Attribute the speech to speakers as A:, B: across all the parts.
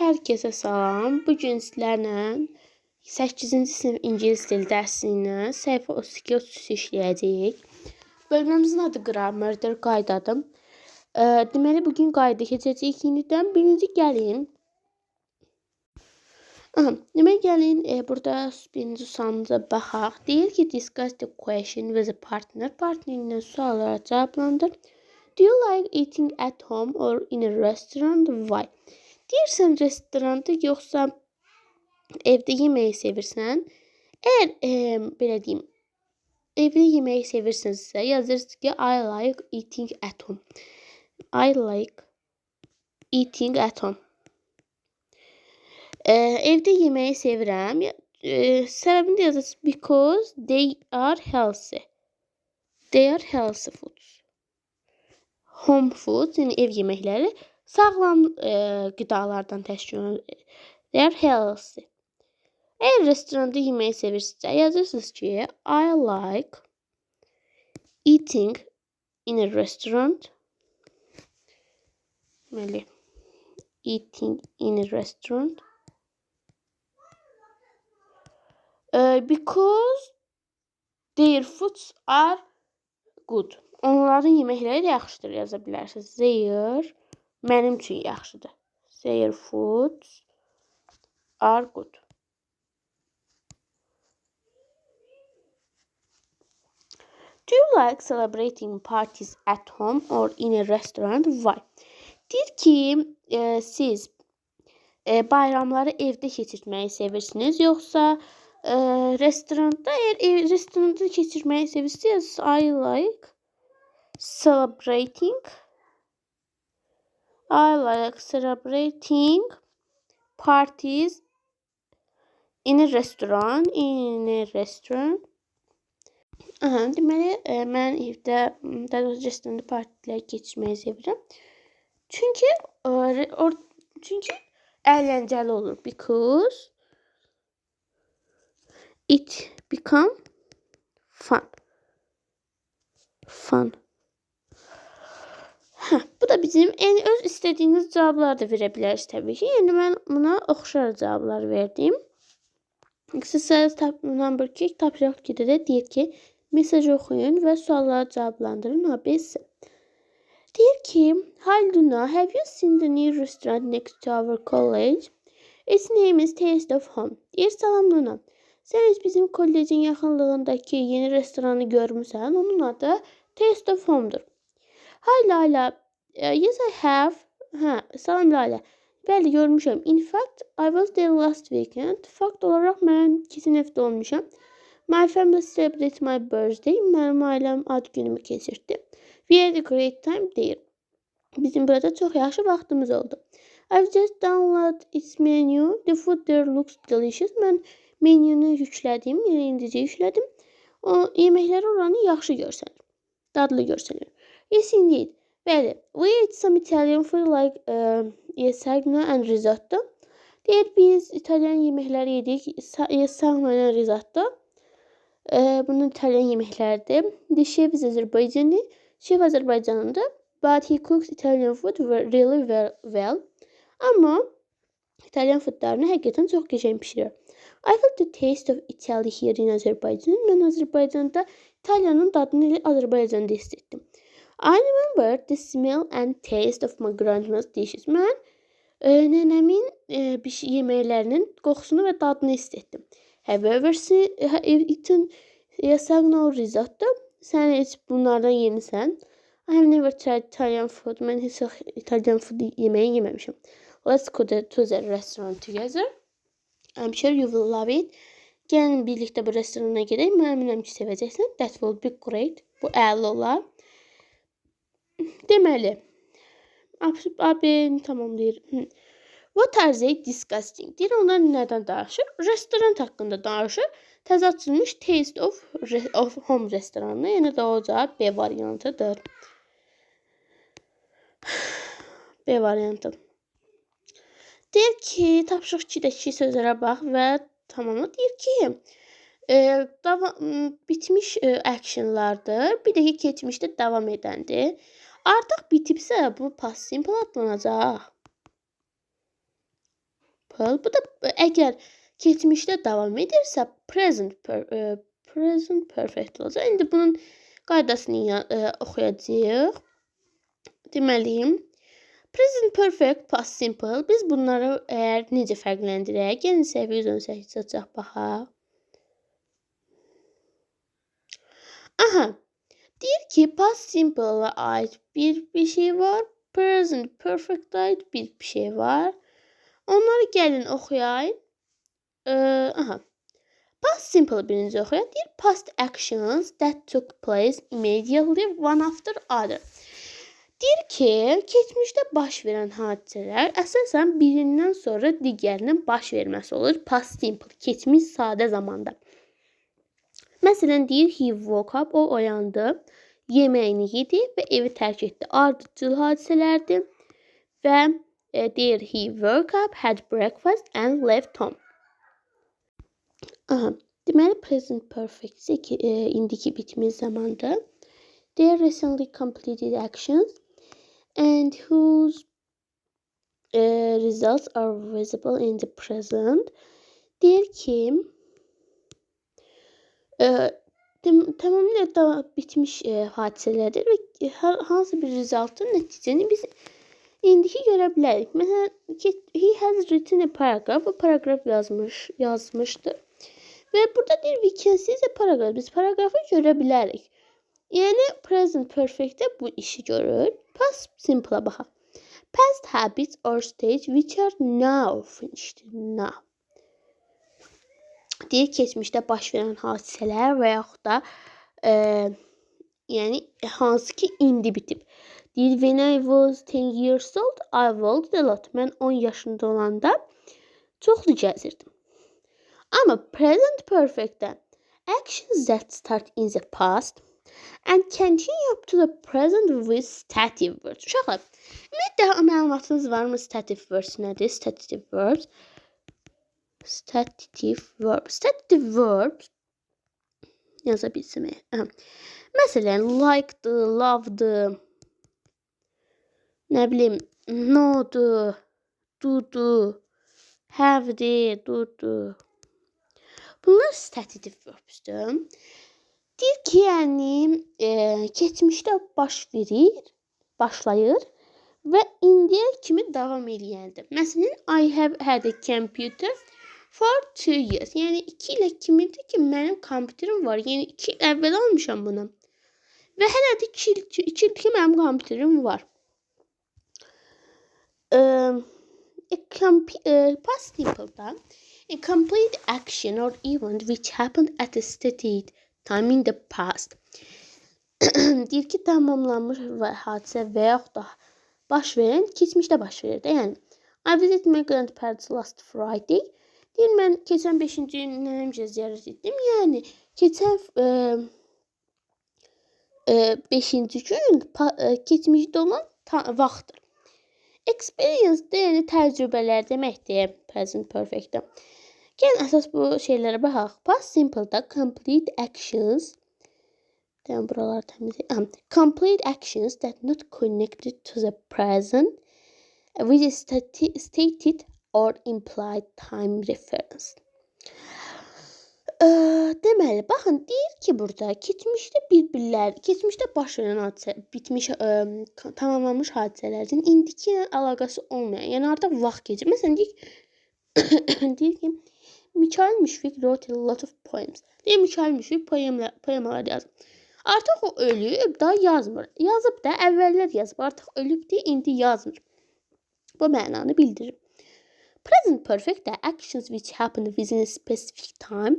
A: Hər kəsə salam. Bu gün sizlərlə 8-ci sinif ingilis dili dərsindən səhifə 32-33 işləyəcəyik. Bölməmizin adı qrammerdir, qaydadır. Deməli, bugün qayda keçəcəyik yenidən. Birinci gəlin. Deməli, gəlin burada birinci sualımıza baxaq. Deyir ki, discuss the question with a partner. Partnerinlə suallara cavablandır. Do you like eating at home or in a restaurant? Why? Deyirsən restoranda yoxsa evdə yeməyi sevirsən? Əgər belə deyim, evdə yeməyi sevirsənsə, yazırsınız ki, I like eating at home. I like eating at home. Evdə yeməyi sevirəm. Səbəbini də yazırsınız because they are healthy. They are healthy foods. Home foods, yəni ev yeməkləri sağlam qidalardan təşkil olunur. They are healthy. Eğer restoranda yemeği sevirsinizsə, yazırsınız ki, I like eating in a restaurant. Deməli, eating in a restaurant. Because their foods are good. Onların yeməkləri də yaxşıdır yaza bilərsiniz. Their mənim üçün yaxşıdır. Their foods are good. Do you like celebrating parties at home or in a restaurant? Why? Deyir ki, siz bayramları evdə keçirməyi sevirsiniz, yoxsa restoranda? Əgər restoranda keçirməyi sevirsiniz, I like celebrating parties in a restaurant. Deməli, mən evdə restoranda partilər keçirməyi sevirəm. Çünki əyləncəli olur. Because it become fun. Bu da bizim öz istədiyiniz cavabları da verə bilərsiniz təbii ki. Yəni mən buna oxşar cavablar verdim. Exercise number 2 tapşırıq 2-də də deyir ki, mesaj oxuyun və suallara cavablandırın. ABC. Deyir ki, Hi Luna, have you seen the new restaurant next to our college? Its name is Taste of Home. Deyir, salam Luna. Sən heç bizim kollecin yaxınlığındakı yeni restoranı görmüsən. Onun adı Taste of Home'dur. Hi Layla. Yes, I have. Salam Layla. Bəli, görmüşəm. In fact, I was there last weekend. Fakt olaraq mən keçən həftə olmuşam. My family celebrated my birthday. Mənim ailəm ad günümü keçirdi. We had a great time deyir. Bizim burada çox yaxşı vaxtımız oldu. I've just downloaded its menu. The food there looks delicious. Mən menüünü yüklədim. İndicə yüklədim. O yeməkləri oranı yaxşı görsənir. Dadlı görsənir. Yes, indeed. Bəli. We ate some Italian food like lasagna and risotto. Deyir, biz İtalyan yeməkləri yedik. Lasagna and risotto. Bunun İtalyan yeməkləridir. The chef is Azərbaycanlı. Şef Azərbaycanlıdır. But he cooks Italian food really well. Amma İtalyan foodlarını həqiqətən çox qəşəng pişirir. I felt the taste of Italy here in Azərbaycan. Mən Azərbaycanda İtalyanın dadını Azərbaycanda hiss etdim. I remember the smell and taste of my grandma's dishes. Mən nənəmin yeməklərinin qoxusunu və dadını hiss etdim. Have you ever eaten lasagna or risotto? Sən heç bunlardan yemisən? I have never tried Italian food. Mən heç İtalyan food yeməyi yeməmişəm. Let's go to the restaurant together. I'm sure you will love it. Gəlin birlikdə bu restorana gedək. Mən əminəm ki, sevəcəksən. That will be great. Bu əla olar. Deməli, abi tamamlayır. What are they discussing? Deyir, onlar nədən danışır? Restoran haqqında danışır. Təzə açılmış Taste of Home restoranı. Yəni də o cavab B variantıdır. B variantı. Deyir ki, tapşırıq 2-dəki sözlərə bax və tamamla. Deyir ki, bitmiş actionlardır. Bir də ki, keçmişdə davam edəndir. Artıq bitibsə bu past simple adlanacaq. simple. Bu da əgər keçmişdə davam edirsə present perfect olacaq. İndi bunun qaydasını oxuyacağıq. Deməliyim, present perfect, past simple. Biz bunları əgər necə fərqləndirək? Gəlin səhifə 118 açaq baxaq. Aha. Deyir ki, past simple-a ait bir şey var. Present perfect-a ait bir şey var. Onları gəlin oxuyayım. Aha. Past simple birinci oxuyaq. Deyir, past actions that took place immediately one after other. Deyir ki, keçmişdə baş verən hadisələr əsasən birindən sonra digərinin baş verməsi olur. Past simple, keçmiş sadə zamanda. Məsələn, deyir, he woke up, o oyandı, yeməyini yedi və evi tərk etdi. Ardıcıl hadisələrdir. Və deyir, he woke up, had breakfast and left home. Aha, deməli, present perfect indiki bitmiş zamanda. They recently completed actions and whose results are visible in the present. Deyir ki, tamamilə da bitmiş hadisələrdir və hansı bir resultun nəticəni biz indiki görə bilərik. Məsələn, he has written a paragraph. Bu paragraf yazmışdır. Və burada deyir, we can see the paragraph. Biz paragrafı görə bilərik. Yəni, present perfect-də bu işi görür. Past simple-a baxaq. Past habits or states which are now finished. Now. Deyir, keçmişdə baş verən hadisələr və yaxud da yəni, hansı ki, indi bitib. Deyir, when I was 10 years old, I walked a lot. Mən 10 yaşında olanda çoxlu gəzirdim. Amma present perfect-də actions that start in the past and continue up to the present with stative words. Uşaqlar, ümumiyyətlə məlumatınız varmı stative words nədir? Stative verbs. Stative verbs yaza bilsəm. Məsələn, like'dı, love'dı, nə bilim, no'du, do'du, have'di, do'du. Bunlar stative verbs'dür. Deyir ki, yəni keçmişdə başlayır və indiyə kimi davam eləyəndir. Məsələn, I have had a computer for 2 years. Yəni 2 ilə kimidir ki, mənim kompüterim var. Yəni 2 il əvvəl almışam bunu. Və hələ də 2 il ki, mənim kompüterim var. Past simple-da a complete action or event which happened at a stated time in the past. Deyir ki, tamamlanmış hadisə və yaxud da baş verən keçmişdə baş verir. Yəni, I visited my grandparents last Friday. Deyir, mən keçən 5-ci gün nənəmcə ziyarət etdim. Yəni, keçən 5-ci gün keçmişdə olan vaxtdır. Experience də yəni təcrübələr deməkdir present perfect-də. Gəlin əsas bu şeylərə baxaq. Past simple-da complete actions buraları təmizləyək. Complete actions that not connected to the present with a stated or implied time reference. Deməli, baxın, deyir ki, burada keçmişdə baş verən hadisə, bitmiş, tamamlanmış hadisələrin indiki ilə əlaqəsi olmayan, yəni artıq vaxt keçir. Məsələn, deyir ki, Mikhail Müşfiq wrote a lot of poems. Deyir, Mikhail Müşfiq poemalar yazıb. Artıq o ölüb, daha yazmır. Yazıb da, əvvəllər yazıb, artıq ölüb deyə indi yazmır. Bu mənanı bildirir. Present perfect the actions which happen within a specific time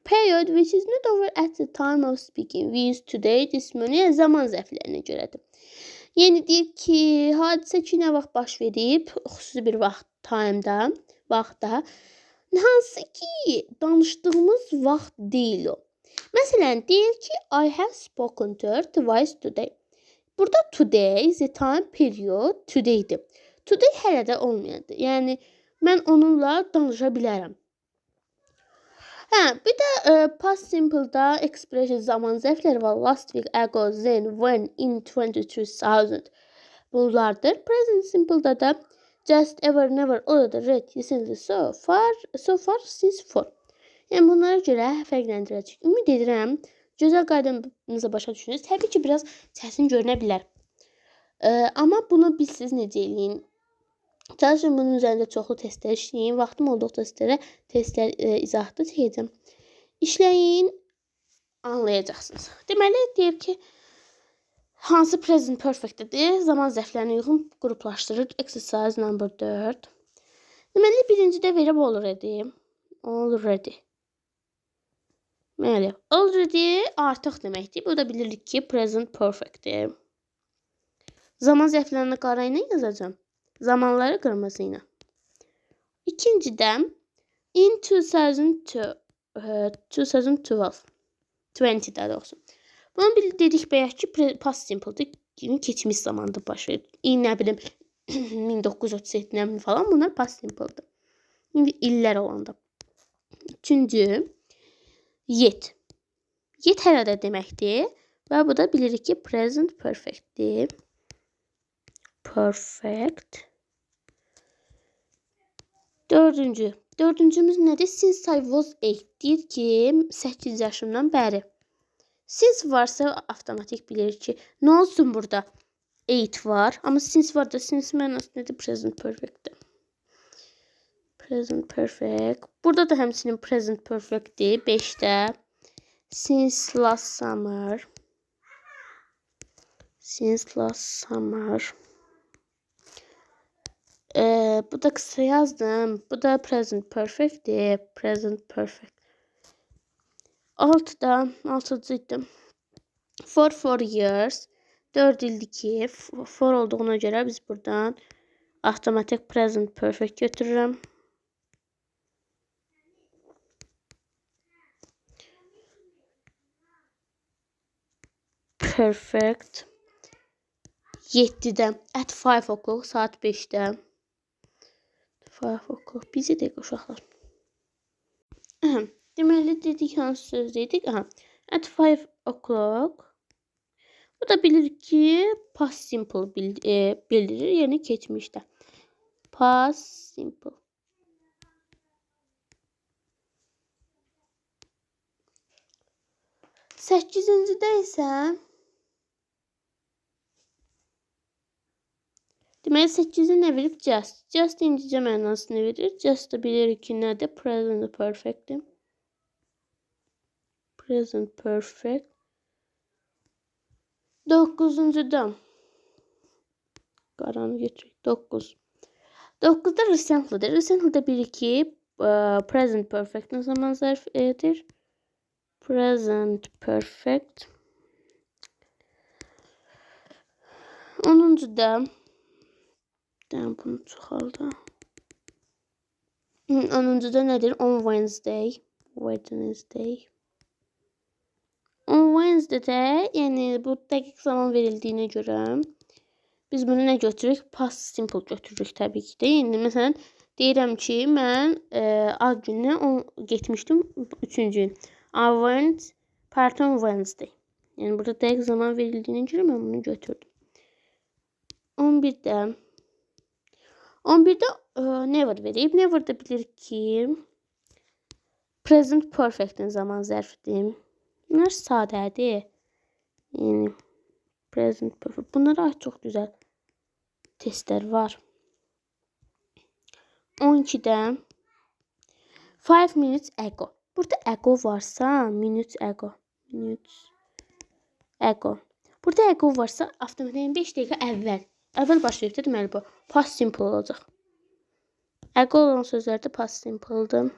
A: period which is not over at the time of speaking. We use today, this morning, zaman zərflərinə görədir. Yəni deyir ki, hadisə ki, nə vaxt baş verib, xüsusi bir vaxtda, hansı ki, danışdığımız vaxt deyil o. Məsələn, deyir ki, I have spoken to her twice today. Burada today, the time period, today'dir. Today hələ də olmayandır. Yəni, mən onunla danışa bilərəm. Bir də past simple-da expression zaman zərfləri var. Last week, ago, then, when, in 2000. Bunlardır. Present simple-da da Just, ever, never, orada, read, recently, so far, since, for. Yəni bunlara görə fərqləndirəcəyik. Ümid edirəm gözəl qaydamızı başa düşürsünüz. Təbii ki, biraz çətin görünə bilər. Amma bunu bilsiz necə eləyin. Çalışın bunun üzərində çoxlu testlər işləyin. Vaxtım olduqca sizlərə testlər izahlı çəkəcəm. İşləyin, anlayacaqsınız. Deməli, deyir ki, hansı present perfect'dir? Zaman zərflərinə uyğun qruplaşdırır. Exercise number 4. Deməli, birincidə verib already. Already. Deməli, already artıq deməkdir. Bu da bilirik ki, present perfect'dir. Zaman zərflərini qara ilə yazacağım. Zamanları qırmızı ilə. İkincidə in 2012. 20 olsun. Bunu dedik bəyək ki, past simple'dır. Keçmiş zamanda baş verir. Nə bilim 1937 falan bunlar past simple'dır. İndi illər olanda. Üçüncü yet. Yet hələ də deməkdir. Və bu da bilirik ki, present perfect'dir. Perfect. Dördüncümüz nədir? Since I was 8. Deyir ki, 8 yaşımdan bəri. Since varsa avtomatik bilir ki, nə olsun burada? 8 var. Amma since var da, since mənası nədir? Present perfect'dir. Present perfect. Burada da həmçinin present perfect'dir. 5'də. Since last summer. Since last summer. Bu da kısa yazdım. Bu da present perfect'dir. Present perfect. 6'cıydım. For 4 years. 4 ildir ki, for olduğuna görə biz buradan avtomatik present perfect götürürəm. Perfect. 7'də. At 5 o'clock. Saat 5'də. 5 o'clock. Bizi deyik uşaqlar. Deməli, dedik hansı söz dedik? At 5 o'clock. Bu da bilir ki, past simple bildirir. Yəni keçmişdə. Past simple. 8-cidə isə deməli 8-ci nə verib? Just. Just indicə mənasını verir. Just da bilirik ki, nədir? Present perfect'dir. Present perfect. 9-cuda qaranı götürək. 9. 9'da recently'dir. Recently'də bilirik ki, present perfect nə zaman zərf edir? Present perfect. 10'cuda bunu çoxaldı. 10'cuda nədir? On Wednesday. Wednesday. On Wednesday'də, yəni bu dəqiq zaman verildiyinə görə biz bunu nə götürürük? Past simple götürürük təbii ki də. Yəni məsələn deyirəm ki, mən ad gününə getmişdim 3-cü gün. I went party on Wednesday. Yəni burada dəqiq zaman verildiyinə görə mən bunu götürdüm. 11'də never verib. Never da bilir ki, present perfect'in zaman zərfidir. Bunlar sadədir. Yəni present perfect. Bunlara ait çox gözəl testlər var. 12'də 5 minutes ago. Burada ago varsa, minutes ago. Burada ago varsa, avtomatik 5 dəqiqə əvvəl. Əvvəl baş veribdir, deməli bu past simple olacaq. Ago olan sözlər də past simple'dır.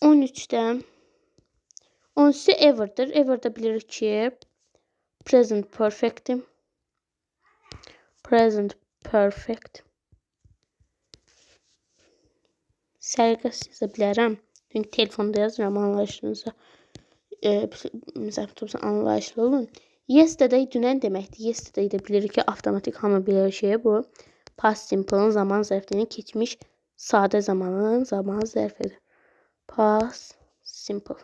A: 13'də 13'ü ever'dır. Ever da bilirik ki, present perfect'dir. Present perfect. Sərqəs yaza bilərəm. Çünki telefonda yazıram, anlayışınıza. Anlayışlı olun. Yesterday dünən deməkdir. Yesterday də bilirik ki, avtomatik hamı bilir şey bu. Past simple'ın zaman zərfini keçmiş sadə zamanın zaman zərfidir. Past simple.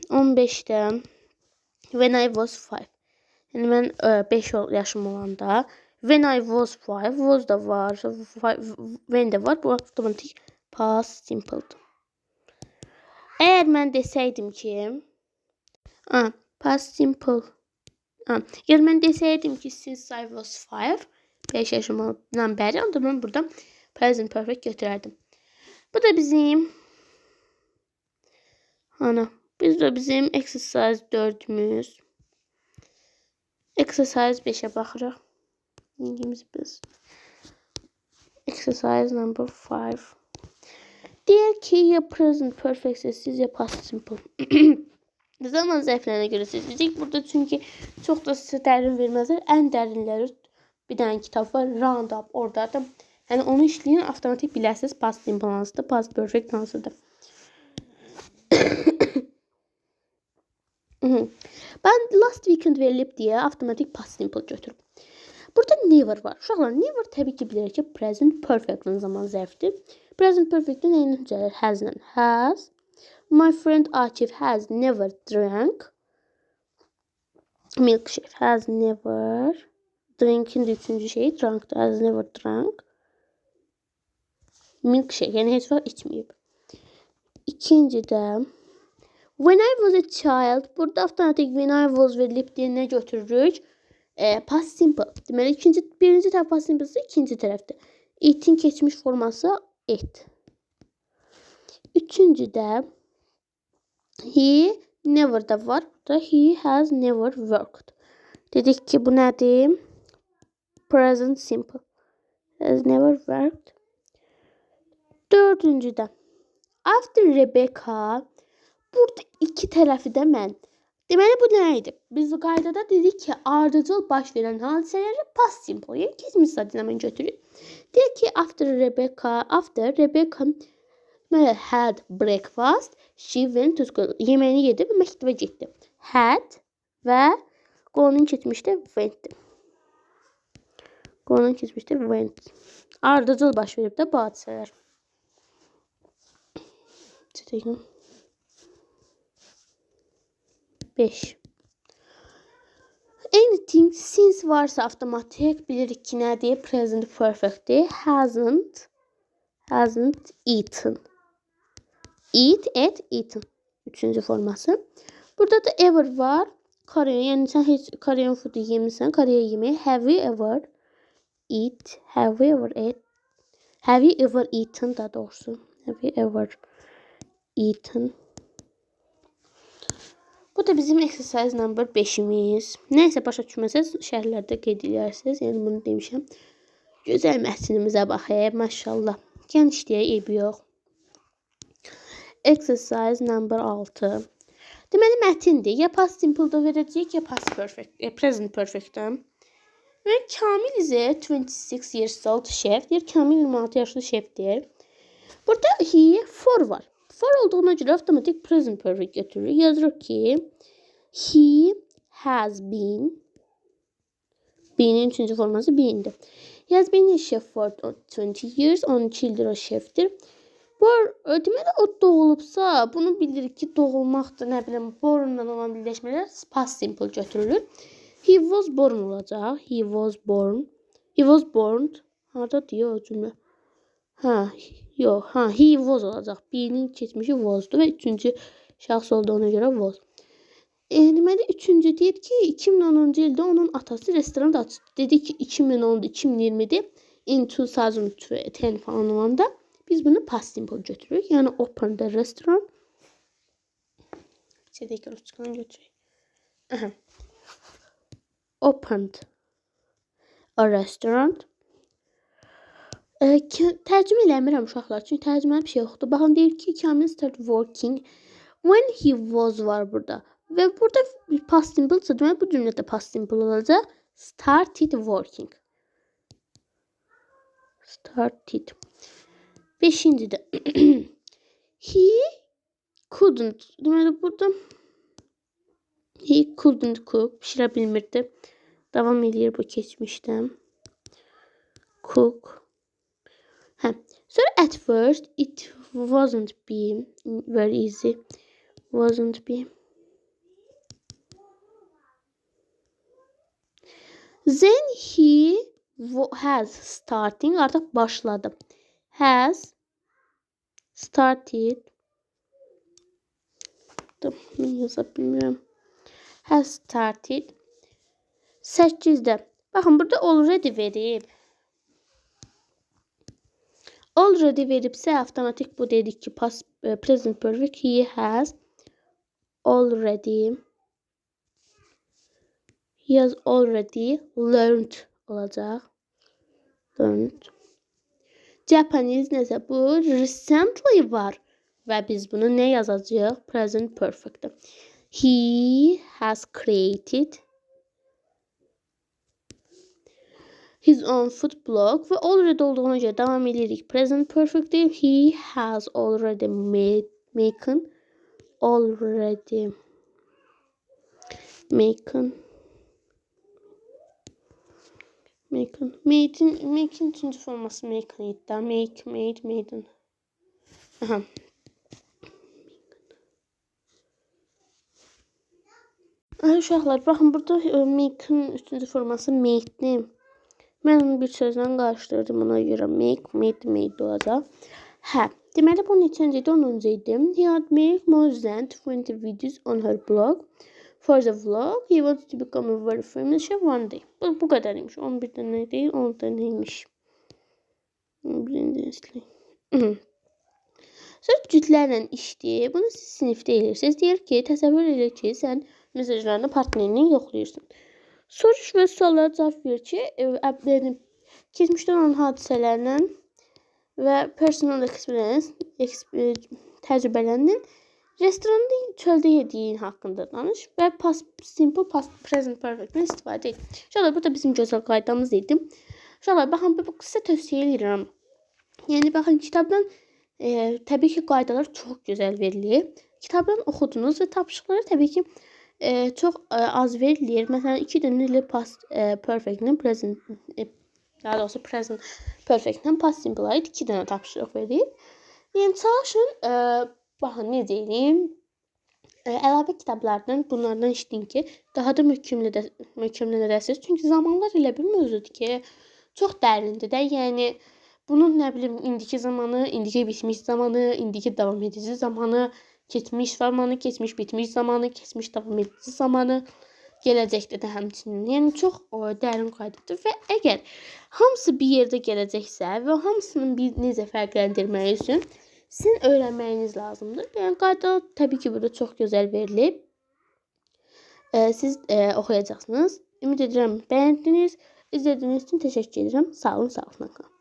A: 15'də when I was 5. Yəni mən 5 yaşım olanda. When I was 5, was da var. When də var. Bu avtomatik past simple'dır. Əgər mən desəydim ki, past simple. Əgər mən desəydim ki, since I was 5, 5 yaşımdan bəri, onda mən burada present perfect götürərdim. Bu da bizim bizim exercise 4'ümüz. Exercise 5'e baxırıq. İngimiz biz. Exercise number 5. Deyək ki, ya present perfect sessiz, ya past simple. Zaman zərflərinə görə seçəcək. Burada çünki çox da sizə dərin verməzlər. Ən dərinləri bir dənə kitab var. Roundup oradadır. Yəni onu işləyin, avtomatik biləsiniz past simple hansıdır, past perfect hansıdır. Ben last weekend verilib deyə avtomatik past simple götürüb. Burada never var. Uşaqlar, never təbii ki bilirik ki present perfect'ın zaman zərfidir. Present perfect'in neyini hücələr? Has-lə. Has. My friend Akif has never drank milkshake. Has never. Drink'in de üçüncü şeyi drunk'dır. Has never drank milkshake. Yəni heç vaxt içməyib. İkinci də when I was a child. Burada avtomatik when I was verilib deyə nə götürürük? Past simple. Deməli birinci tərəf past simple'sı, ikinci tərəfdə. It'in keçmiş forması it. Üçüncü də he never da var. Burada he has never worked. Dedik ki bu nədir? Present simple. Has never worked. Dördüncü də after Rebecca. Burada iki tərəfi də mən. Deməli bu nə idi? Biz qaydada dedik ki ardıcıl baş verən hadisələri past simple, yəni keçmiş sadəsinə mən götürürük. Deyək ki after Rebecca had breakfast, she went to school. Yeməyini yedi və məktəbə getdi. Had və qonun keçmişdə went. Qonun keçmişdə went. Ardıcıl baş verib də bu hadisələr. Çəkək. 5. Anything since varsa avtomatik bilirik ki nədir? Present perfectdir. Hasn't eaten. Eat, ate, eaten. Üçüncü forması. Burada da ever var. Korean, yəni sən heç Korean food yemirsən, Koreya yeməyi. Have you ever eaten da doğrusu. Have you ever eaten? Bu da bizim exercise number 5'imiz. Neyse başa düşməsəz şərhlərdə qeyd edirsiniz. Yəni bunu demişəm. Gözəl mətnimizə baxayıq. Maşallah. Genişliyə eybi yox. Exercise number 6. Deməli mətindir. Ya past simple-da verəcəyik, ya past perfect, present perfect-də. Və Kamil isə 26 years old chef deyir. Kamil 26 yaşlı şefdir. Burada he for var. For olduğuna görə avtomatik present perfect götürürük. Yazırıq ki he has been. Been'in üçüncü forması been'dir. He has been a chef for 20 years. 12 ildir o şefdir. Deməli o doğulubsa bunu bilirik ki doğulmaqdır. Nə bilim bornla olan birləşmələr past simple götürülür. He was born olacaq. He was born. Harda deyir o cümlə? He was olacaq. B'nin keçmişi was'dur və üçüncü şəxs olduğuna görə was. Deməli üçüncü deyir ki 2010-cu ildə onun atası restoran açdı. Dedi ki 2010'da 2020'de in 2010 falan olanda biz bunu past simple götürürük. Yəni opened a restaurant. İçədəki rusçanı götürək. Opened a restaurant. Tərcümə eləmirəm uşaqlar. Çünki tərcüməli bir şey yoxdur. Baxın deyir ki Kamil started working when he was var burada. Və burada past simple deməli bu cümlədə past simple olacaq. Started working. Started. Beşinci də he couldn't. Deməli burada he couldn't cook. Pişirə bilmirdi. Davam edir bu keçmişdə. Cook. So at first it wasn't be very easy. Wasn't be. Then he has starting artıq başladı. Has started. Bunu yaza bilmirəm. Has started. 8-də. Baxın burada already verib. Already veribsə avtomatik bu dedik ki present perfect. He has already. He has already learned olacaq. Learned. Japanese nəsə bu recently var. Və biz bunu nə yazacağıq? Present perfect. He has created his own food blog və already olduğuna görə davam edirik. Present perfect. He has already making making üçüncü forması making idi da. Made. Aha. Uşaqlar, baxın burada make'in üçüncü forması made-dir. Mən onu bir sözlə qarışdırdım, ona görə made olacaq. Hə, deməli bu neçənci idi? 10-cu idi. He had made more than 20 videos on her blog. For the vlog, he wanted to become a very famous chef one day. Bu qədər imiş. 11-də nə deyil, 10-da neymiş. 11-ci dərslik. Söz cütlərlə işdir. Bunu siz sinifdə edirsiniz. Deyir ki, təsəvvür edir ki, sən mesajlarını partnerini yoxlayırsan. Soruş və suallara cavab ver ki, keçmişdən olan hadisələrlə və personal experience təcrübələrinin restoranda çöldə yediyin haqqında danış və simple past present perfectdən istifadə et. Uşaqlar, bu da bizim gözəl qaydamız idi. Uşaqlar, baxın, bu qısa tövsiyə edirəm. Yəni, baxın, kitabdan təbii ki, qaydalar çox gözəl verilir. Kitabdan oxudunuz və tapışıqları təbii ki, çox az verilir. Məsələn, 2 dənə past perfectlə present, daha doğrusu present perfectlə past simple aid 2 dənə tapışırıq verir. Yəni, çalışın, baxın, necə edin? Əlavə kitablardan bunlardan işləyin ki, daha da möhkəmlənəsiniz. Çünki zamanlar elə bir mövzudur ki, çox dərindir də. Yəni, bunun, nə bilim, indiki zamanı, indiki bitmiş zamanı, indiki davam edici zamanı, keçmiş zamanı, keçmiş bitmiş zamanı, keçmiş davam edici zamanı, gələcəkdə də həmçinin. Yəni, çox dərin qaydadır və əgər hamısı bir yerdə gələcəksə və hamısının bir necə fərqləndirməyi üçün sizin öyrənməyiniz lazımdır. Yəni, qaydalar təbii ki, burada çox gözəl verilib. Siz oxuyacaqsınız. Ümid edirəm, bəyəndiniz. İzlədiyiniz üçün təşəkkür edirəm. Sağ olun, sağlıqla qalın.